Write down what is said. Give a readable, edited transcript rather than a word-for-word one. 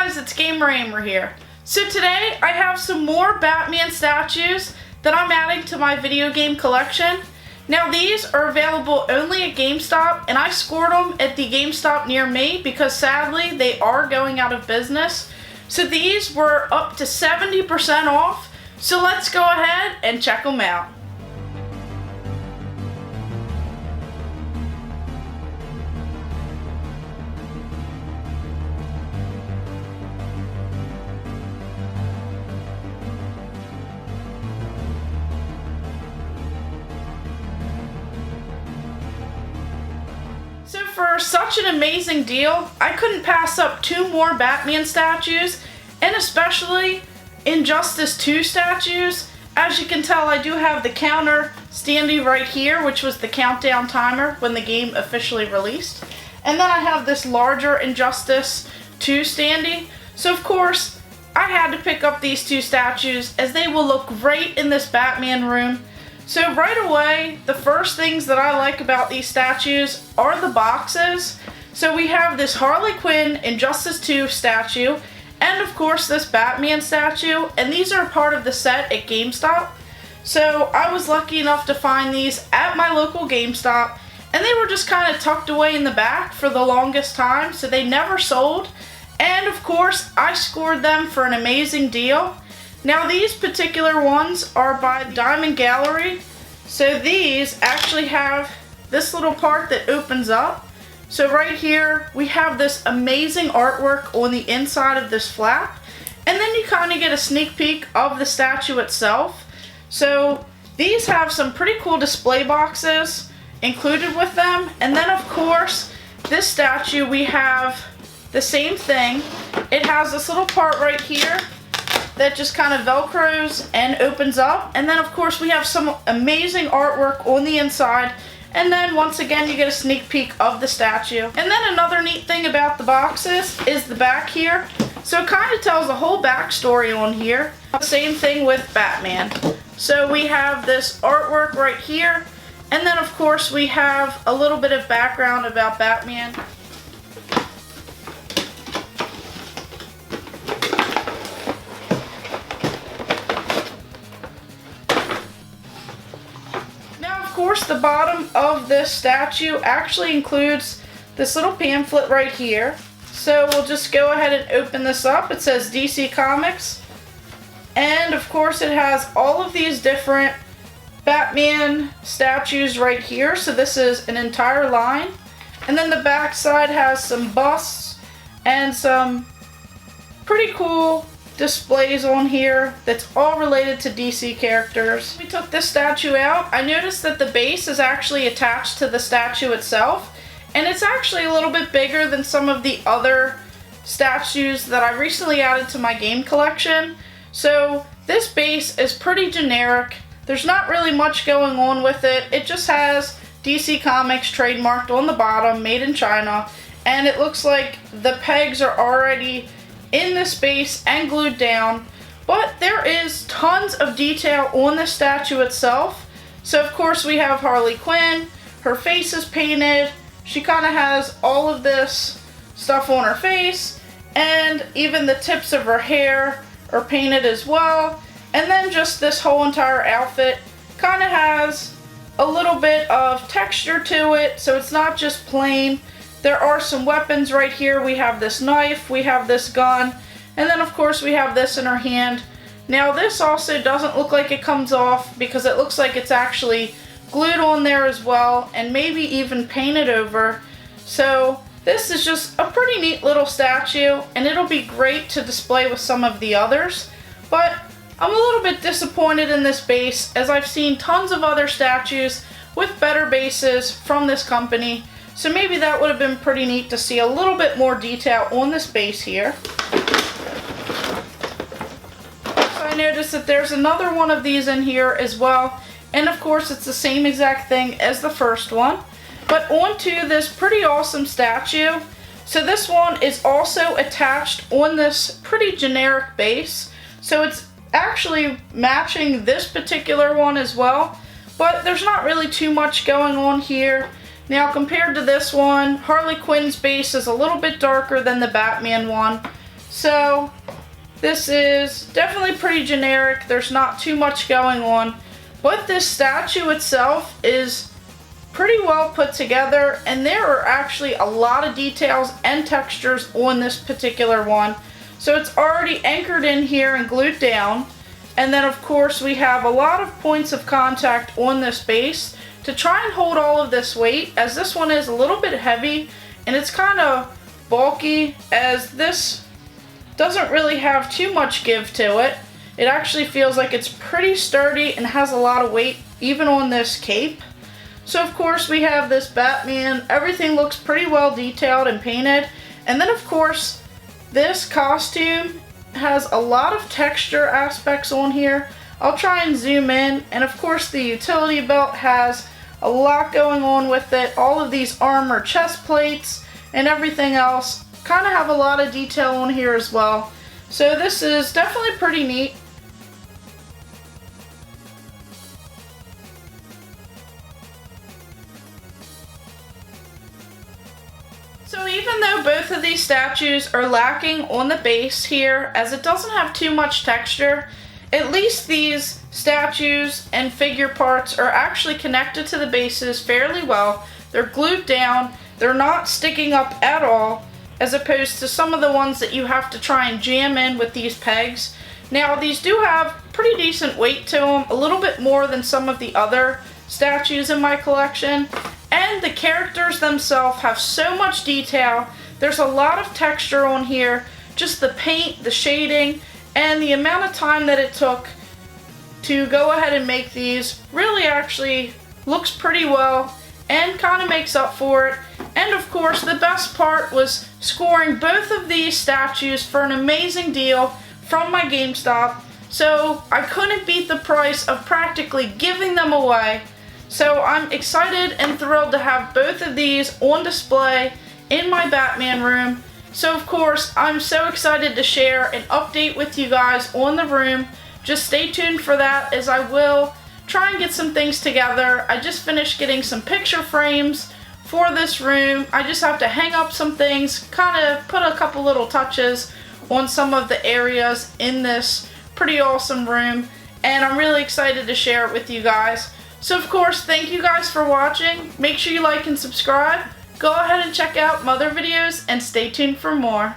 guys, it's Gamer Ahmer here. So today I have some more Batman statues that I'm adding to my video game collection. Now these are available only at GameStop, and I scored them at the GameStop near me because sadly they are going out of business. So these were up to 70% off, so let's go ahead and check them out. So for such an amazing deal, I couldn't pass up two more Batman statues, and especially Injustice 2 statues. As you can tell, I do have the counter standing right here, which was the countdown timer when the game officially released. And then I have this larger Injustice 2 standing. So of course, I had to pick up these two statues as they will look great in this Batman room. So right away, the first things that I like about these statues are the boxes. So we have this Harley Quinn Injustice 2 statue, and of course this Batman statue, and these are part of the set at GameStop. So I was lucky enough to find these at my local GameStop, and they were just kind of tucked away in the back for the longest time, so they never sold. And of course, I scored them for an amazing deal. Now these particular ones are by Diamond Gallery. So these actually have this little part that opens up. So right here we have this amazing artwork on the inside of this flap. And then you kind of get a sneak peek of the statue itself. So these have some pretty cool display boxes included with them. And then of course this statue, we have the same thing. It has this little part right here that just kind of velcros and opens up, and then of course we have some amazing artwork on the inside, and then once again you get a sneak peek of the statue. And then another neat thing about the boxes is the back here, so it kind of tells a whole backstory on here. Same thing with Batman. So we have this artwork right here, and then of course we have a little bit of background about Batman. Of course, the bottom of this statue actually includes this little pamphlet right here. So we'll just go ahead and open this up. It says DC Comics, and of course it has all of these different Batman statues right here. So this is an entire line, and then the back side has some busts and some pretty cool displays on here that's all related to DC characters. We took this statue out. I noticed that the base is actually attached to the statue itself, and it's actually a little bit bigger than some of the other statues that I recently added to my game collection. So this base is pretty generic. There's not really much going on with it. It just has DC Comics trademarked on the bottom, made in China, and it looks like the pegs are already in this base and glued down, but there is tons of detail on the statue itself. So of course we have Harley Quinn, her face is painted, she kind of has all of this stuff on her face, and even the tips of her hair are painted as well. And then just this whole entire outfit kind of has a little bit of texture to it, so it's not just plain. There are some weapons right here. We have this knife, we have this gun, and then of course we have this in her hand. Now this also doesn't look like it comes off because it looks like it's actually glued on there as well, and maybe even painted over. So this is just a pretty neat little statue, and it'll be great to display with some of the others. But I'm a little bit disappointed in this base, as I've seen tons of other statues with better bases from this company. So maybe that would have been pretty neat to see a little bit more detail on this base here. So I noticed that there's another one of these in here as well. And of course it's the same exact thing as the first one. But onto this pretty awesome statue. So this one is also attached on this pretty generic base. So it's actually matching this particular one as well. But there's not really too much going on here. Now compared to this one, Harley Quinn's base is a little bit darker than the Batman one. So this is definitely pretty generic. There's not too much going on. But this statue itself is pretty well put together, and there are actually a lot of details and textures on this particular one. So it's already anchored in here and glued down. And then of course we have a lot of points of contact on this base to try and hold all of this weight, as this one is a little bit heavy and it's kind of bulky, as this doesn't really have too much give to it. It actually feels like it's pretty sturdy and has a lot of weight even on this cape. So of course we have this Batman. Everything looks pretty well detailed and painted. And then of course this costume has a lot of texture aspects on here. I'll try and zoom in. And of course the utility belt has a lot going on with it. All of these armor chest plates and everything else kind of have a lot of detail on here as well. So this is definitely pretty neat. So even though both of these statues are lacking on the base here, as it doesn't have too much texture, at least these statues and figure parts are actually connected to the bases fairly well. They're glued down, they're not sticking up at all, as opposed to some of the ones that you have to try and jam in with these pegs. Now these do have pretty decent weight to them, a little bit more than some of the other statues in my collection. And the characters themselves have so much detail. There's a lot of texture on here. Just the paint, the shading, and the amount of time that it took to go ahead and make these really actually looks pretty well and kind of makes up for it. And of course the best part was scoring both of these statues for an amazing deal from my GameStop. So I couldn't beat the price of practically giving them away. So I'm excited and thrilled to have both of these on display in my Batman room. So of course, I'm so excited to share an update with you guys on the room. Just stay tuned for that, as I will try and get some things together. I just finished getting some picture frames for this room. I just have to hang up some things, kind of put a couple little touches on some of the areas in this pretty awesome room. And I'm really excited to share it with you guys. So of course, thank you guys for watching. Make sure you like and subscribe. Go ahead and check out my other videos and stay tuned for more.